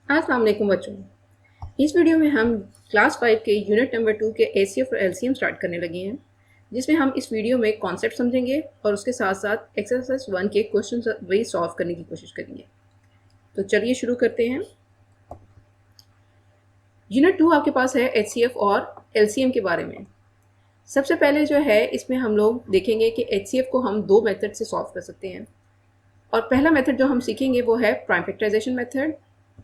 अस्सलाम वालेकुम बच्चों। इस वीडियो में हम क्लास 5 के यूनिट नंबर 2 के एचसीएफ और एलसीएम स्टार्ट करने लगे हैं, जिसमें हम इस वीडियो में कॉन्सेप्ट समझेंगे और उसके साथ साथ एक्सरसाइज 1 के क्वेश्चन वही सॉल्व करने की कोशिश करेंगे। तो चलिए शुरू करते हैं। यूनिट 2 आपके पास है एचसीएफ और एलसीएम के बारे में। सबसे पहले जो है इसमें हम लोग देखेंगे कि एचसीएफ को हम दो मेथड से सॉल्व कर सकते हैं। और पहला मेथड जो हम सीखेंगे वो है प्राइम फैक्टराइजेशन मेथड।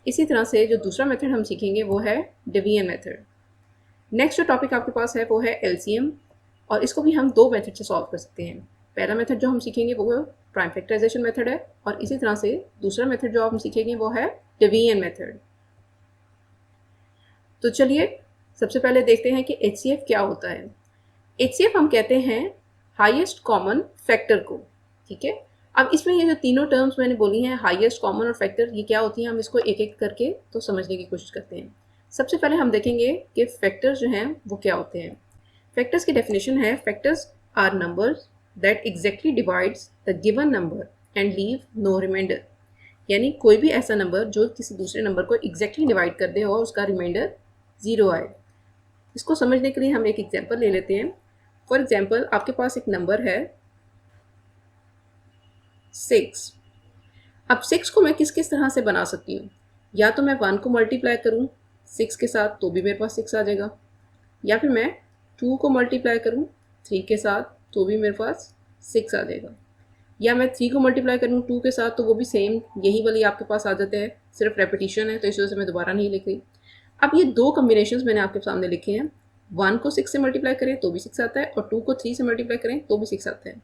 इसी तरह से जो दूसरा मेथड हम सीखेंगे वो है डिवीजन मेथड। नेक्स्ट जो टॉपिक आपके पास है वो है एलसीएम, और इसको भी हम दो मेथड से सॉल्व कर सकते हैं। पहला मेथड जो हम सीखेंगे वो प्राइम फैक्टराइजेशन मेथड है, और इसी तरह से दूसरा मेथड जो हम सीखेंगे वो है डिवीजन मेथड। तो चलिए सबसे पहले देखते हैं कि एचसीएफ क्या होता है। एचसीएफ हम कहते हैं हाईएस्ट कॉमन फैक्टर को। ठीक है, अब इसमें ये जो तीनों टर्म्स मैंने बोली हैं, हाईएस्ट कॉमन और फैक्टर, ये क्या होती हैं, हम इसको एक एक करके तो समझने की कोशिश करते हैं। सबसे पहले हम देखेंगे कि फैक्टर्स जो हैं वो क्या होते हैं। फैक्टर्स की डेफिनेशन है, factors are numbers that exactly divides the given number and leave no reminder. यानी कोई भी ऐसा नंबर जो किसी दूसरे नंबर को एग्जैक्टली डिवाइड कर दे और उसका रिमाइंडर ज़ीरो आए। इसको समझने के लिए हम एक एग्जाम्पल ले लेते हैं। फॉर एग्जाम्पल, आपके पास एक नंबर है 6। अब 6 को मैं किस किस तरह से बना सकती हूँ। या तो मैं 1 को मल्टीप्लाई करूँ 6 के साथ तो भी मेरे पास 6 आ जाएगा, या फिर मैं 2 को मल्टीप्लाई करूँ 3 के साथ तो भी मेरे पास 6 आ जाएगा, या मैं 3 को मल्टीप्लाई करूँ 2 के साथ तो वो भी सेम यही वाली आपके पास आ जाते हैं। सिर्फ रेपिटेशन है तो इस वजह से मैं दोबारा नहीं लिख रही। अब ये दो कम्बिनेशंस मैंने आपके सामने लिखे हैं। 1 को 6 से मल्टीप्लाई करें तो भी 6 आता है, और 2 को 3 से मल्टीप्लाई करें तो भी 6 आता है।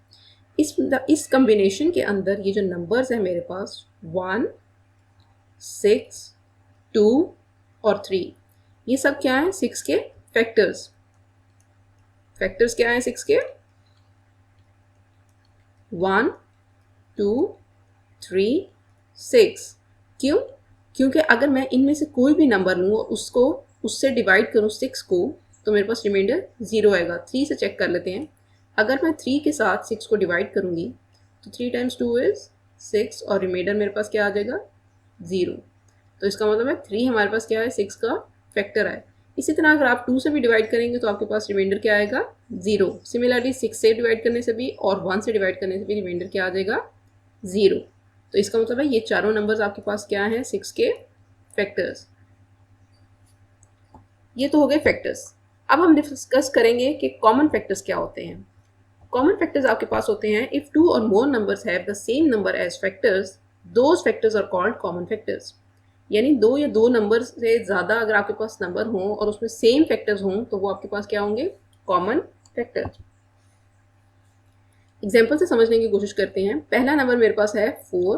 इस कम्बिनेशन के अंदर ये जो नंबर्स हैं मेरे पास 1, 6, 2 और 3, ये सब क्या हैं, 6 के फैक्टर्स। फैक्टर्स क्या हैं 6 के? 1, 2, 3, 6। क्यों? क्योंकि अगर मैं इनमें से कोई भी नंबर लूँ और उसको उससे डिवाइड करूँ 6 को, तो मेरे पास रिमाइंडर 0 आएगा। 3 से चेक कर लेते हैं। अगर मैं 3 के साथ 6 को डिवाइड करूँगी तो 3 टाइम्स 2 इज़ 6, और रिमाइंडर मेरे पास क्या आ जाएगा, 0। तो इसका मतलब है 3 हमारे पास क्या है, 6 का फैक्टर है। इसी तरह अगर आप 2 से भी डिवाइड करेंगे तो आपके पास रिमाइंडर क्या आएगा, 0। सिमिलरली 6 से डिवाइड करने से भी और 1 से डिवाइड करने से भी रिमाइंडर क्या आ जाएगा, 0। तो इसका मतलब है ये चारों नंबर्स आपके पास क्या हैं, 6 के फैक्टर्स। ये तो हो गए फैक्टर्स। अब हम डिस्कस करेंगे कि कॉमन फैक्टर्स क्या होते हैं। कॉमन फैक्टर्स आपके पास होते हैं, इफ 2 और more numbers have the same number as factors, those factors are called common factors. यानी 2 या 2 नंबर से ज़्यादा अगर आपके पास नंबर हों और उसमें सेम फैक्टर्स हों तो वो आपके पास क्या होंगे, कॉमन फैक्टर्स। एग्जाम्पल से समझने की कोशिश करते हैं। पहला नंबर मेरे पास है 4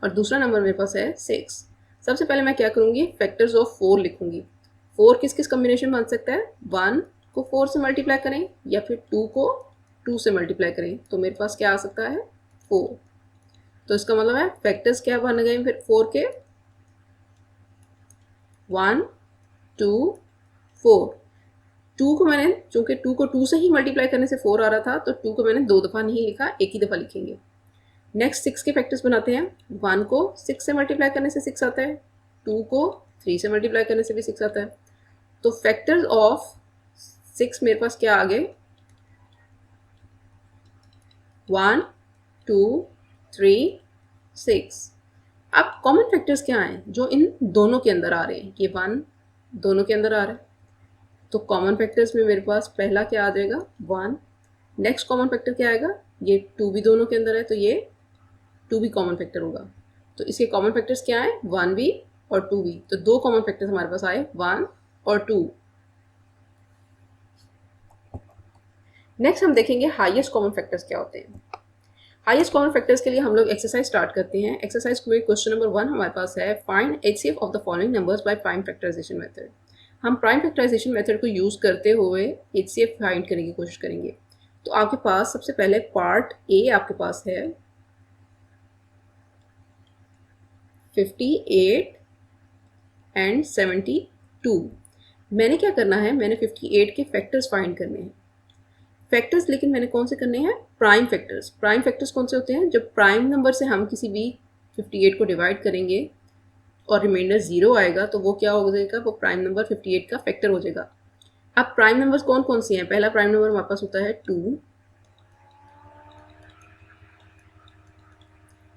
और दूसरा नंबर मेरे पास है 6। सबसे पहले मैं क्या करूँगी, फैक्टर्स ऑफ 4 लिखूँगी। 4 किस किस कम्बिनेशन बन सकता है, 1 को 4 से मल्टीप्लाई करें या फिर 2 को 2 से मल्टीप्लाई करें तो मेरे पास क्या आ सकता है, 4। तो इसका मतलब है फैक्टर्स क्या बन गए फिर 4 के, 1, 2, 4। 2 को मैंने, चूँकि 2 को 2 से ही मल्टीप्लाई करने से 4 आ रहा था, तो 2 को मैंने 2 दफ़ा नहीं लिखा, एक ही दफ़ा लिखेंगे। नेक्स्ट 6 के फैक्टर्स बनाते हैं। 1 को 6 से मल्टीप्लाई करने से 6 आता है, 2 को 3 से मल्टीप्लाई करने से भी 6 आता है। तो फैक्टर्स ऑफ 6 मेरे पास क्या आ गए, 1, 2, 3, 6। अब कॉमन फैक्टर्स क्या हैं जो इन दोनों के अंदर आ रहे हैं, ये 1 दोनों के अंदर आ रहा है, तो कॉमन फैक्टर्स में मेरे पास पहला क्या आ जाएगा, 1। नेक्स्ट कॉमन फैक्टर क्या आएगा, ये 2 भी दोनों के अंदर है तो ये 2 भी कॉमन फैक्टर होगा। तो इसके कॉमन फैक्टर्स क्या हैं, 1 भी और 2 भी। तो दो कॉमन फैक्टर्स हमारे पास आए, 1 और 2। नेक्स्ट हम देखेंगे हाईएस्ट कॉमन फैक्टर्स क्या होते हैं। हाईएस्ट कॉमन फैक्टर्स के लिए हम लोग एक्सरसाइज स्टार्ट करते हैं। एक्सरसाइज में क्वेश्चन नंबर 1 हमारे पास है, find HCF of the following numbers by prime factorization method. हम प्राइम फैक्टराइजेशन मेथड को यूज़ करते हुए एचसीएफ फाइंड करने की कोशिश करेंगे। तो आपके पास सबसे पहले पार्ट ए आपके पास है 58 एंड 72। मैंने क्या करना है, मैंने 58 के फैक्टर्स फाइंड करने हैं। फैक्टर्स लेकिन मैंने कौन से करने हैं, प्राइम फैक्टर्स। प्राइम फैक्टर्स कौन से होते हैं, जब प्राइम नंबर से हम किसी भी 58 को डिवाइड करेंगे और रिमाइंडर 0 आएगा तो वो क्या हो जाएगा, वो प्राइम नंबर 58 का फैक्टर हो जाएगा। अब प्राइम नंबर्स कौन कौन से हैं? पहला प्राइम नंबर हमारे पास होता है 2,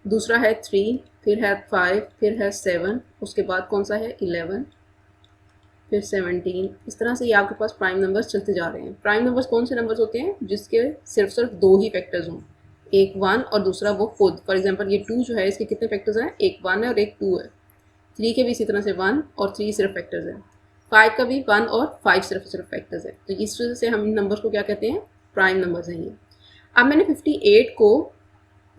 दूसरा है 3, फिर है 5, फिर है 7, उसके बाद कौन सा है 11, फिर 17। इस तरह से ये आपके पास प्राइम नंबर्स चलते जा रहे हैं। प्राइम नंबर्स कौन से नंबर्स होते हैं? जिसके सिर्फ सिर्फ दो ही फैक्टर्स हों, एक 1 और दूसरा वो खुद। फॉर एग्जांपल ये 2 जो है इसके कितने फैक्टर्स हैं? एक 1 है और एक 2 है। 3 के भी इसी तरह से 1 और 3 सिर्फ फैक्टर्स हैं। 5 का भी 1 और 5 सिर्फ फैक्टर्स है। तो इस वजह से हम इन नंबर्स को क्या कहते हैं? प्राइम नंबर्स हैं ये। अब मैंने 58 को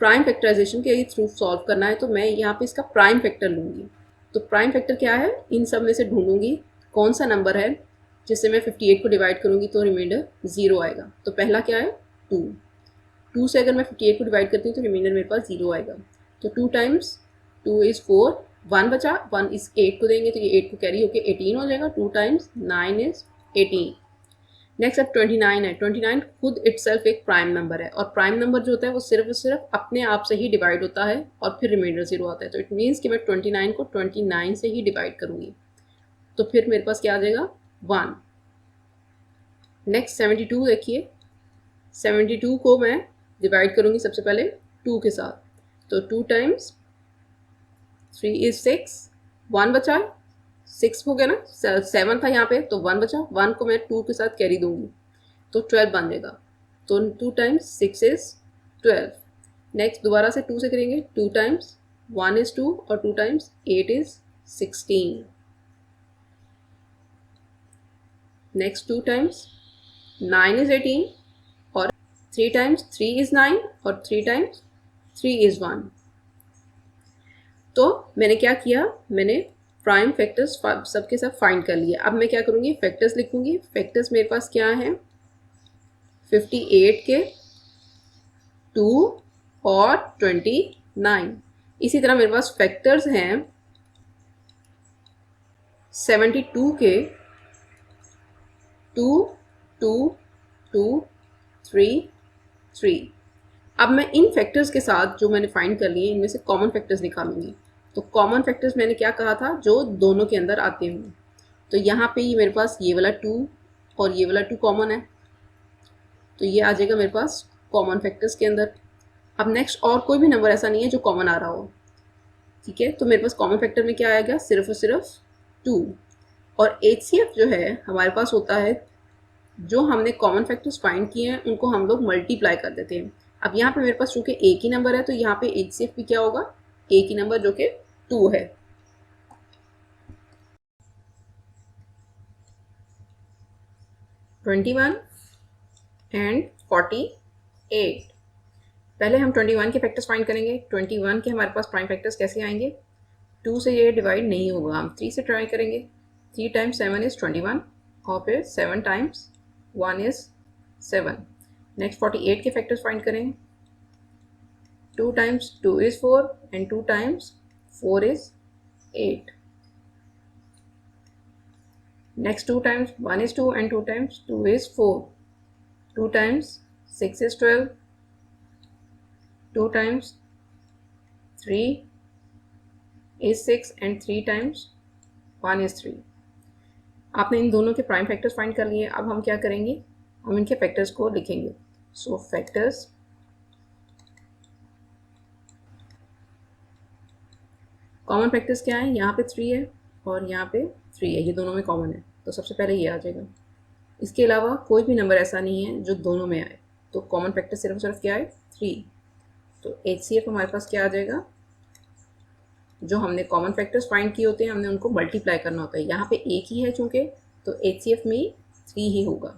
प्राइम फैक्टराइजेशन के थ्रू सॉल्व करना है, तो मैं यहाँ पे इसका प्राइम फैक्टर लूँगी। तो प्राइम फैक्टर क्या है? इन सब में से ढूंढूंगी कौन सा नंबर है जिससे मैं 58 को डिवाइड करूँगी तो रिमाइंडर 0 आएगा। तो पहला क्या है? 2। 2 से अगर मैं 58 को डिवाइड करती हूँ तो रिमाइंडर मेरे पास 0 आएगा। तो 2 टाइम्स 2 इज़ 4, 1 बचा, 1 इस 8 को देंगे तो ये 8 को कैरी होकर 18 हो जाएगा। 2 टाइम्स 9 इज़ 18। नेक्स्ट अब 29 है। 29 खुद इटसेल्फ एक प्राइम नंबर है, और प्राइम नंबर जो होता है वो सिर्फ अपने आप से ही डिवाइड होता है और फिर रिमाइंडर 0 आता है। तो इट मीन्स कि मैं 29 को 29 से ही डिवाइड करूँगी, तो फिर मेरे पास क्या आ जाएगा? 1। नेक्स्ट 72 देखिए। 72 को मैं डिवाइड करूँगी सबसे पहले 2 के साथ, तो 2 टाइम्स 3 इज़ 6, 1 बचा, 6 हो गया ना, 7 था यहाँ पे तो 1 बचा, 1 को मैं 2 के साथ कैरी दूंगी तो 12 बन जाएगा। तो 2 टाइम्स 6 इज़ 12। नेक्स्ट दोबारा से 2 से करेंगे, 2 टाइम्स 1 इज़ 2 और 2 times 8 is 16। Next 2 times 9 is 18 और 3 टाइम्स 3 इज़ 9 और 3 टाइम्स 3 इज़ 1। तो मैंने क्या किया? मैंने प्राइम फैक्टर्स सबके सब फाइंड कर लिए। अब मैं क्या करूँगी? फैक्टर्स लिखूँगी। फैक्टर्स मेरे पास क्या हैं? 58 के, 2 और 29। इसी तरह मेरे पास फैक्टर्स हैं 72 के, 2, 2, 2, 3, 3। अब मैं इन फैक्टर्स के साथ जो मैंने फाइंड कर लिए इनमें से कॉमन फैक्टर्स निकालूंगी। तो कॉमन फैक्टर्स मैंने क्या कहा था? जो दोनों के अंदर आते हों। तो यहाँ पे ये मेरे पास ये वाला 2 और ये वाला 2 कॉमन है, तो ये आ जाएगा मेरे पास कॉमन फैक्टर्स के अंदर। अब नेक्स्ट और कोई भी नंबर ऐसा नहीं है जो कॉमन आ रहा हो, ठीक है। तो मेरे पास कॉमन फैक्टर में क्या आएगा? सिर्फ और सिर्फ 2। और HCF जो है हमारे पास होता है, जो हमने कॉमन फैक्टर्स फाइंड किए हैं उनको हम लोग मल्टीप्लाई कर देते हैं। अब यहाँ पे मेरे पास चूँकि एक ही नंबर है तो यहाँ पे HCF भी क्या होगा? एक ही नंबर जो कि 2 है। (21) एंड 48। पहले हम 21 के फैक्टर्स फाइंड करेंगे। 21 के हमारे पास प्राइम फैक्टर्स कैसे आएंगे? 2 से ये डिवाइड नहीं होगा, हम 3 से ट्राई करेंगे। 3 टाइम्स 7 इज़ 21 और फिर 7 टाइम्स 1 इज़ 7। नेक्स्ट 48 के फैक्टर्स फाइंड करेंगे। 2 times 2 is 4 and 2 times 4 is 8। Next 2 times 1 is 2 and 2 times 2 is 4. 2 times 6 is 12. 2 times 3 is 6 and 3 times 1 is 3. आपने इन दोनों के प्राइम फैक्टर्स फाइंड कर लिए। अब हम क्या करेंगे? हम इनके फैक्टर्स को लिखेंगे। सो फैक्टर्स कॉमन फैक्टर्स क्या है? यहाँ पे 3 है और यहाँ पे 3 है, ये दोनों में कॉमन है, तो सबसे पहले ये आ जाएगा। इसके अलावा कोई भी नंबर ऐसा नहीं है जो दोनों में आए, तो कॉमन फैक्टर सिर्फ क्या है? 3। तो HCF हमारे पास क्या आ जाएगा? जो हमने कॉमन फैक्टर्स फाइंड किए होते हैं हमने उनको मल्टीप्लाई करना होता है। यहाँ पे एक ही है चूँकि, तो HCF में 3 ही होगा।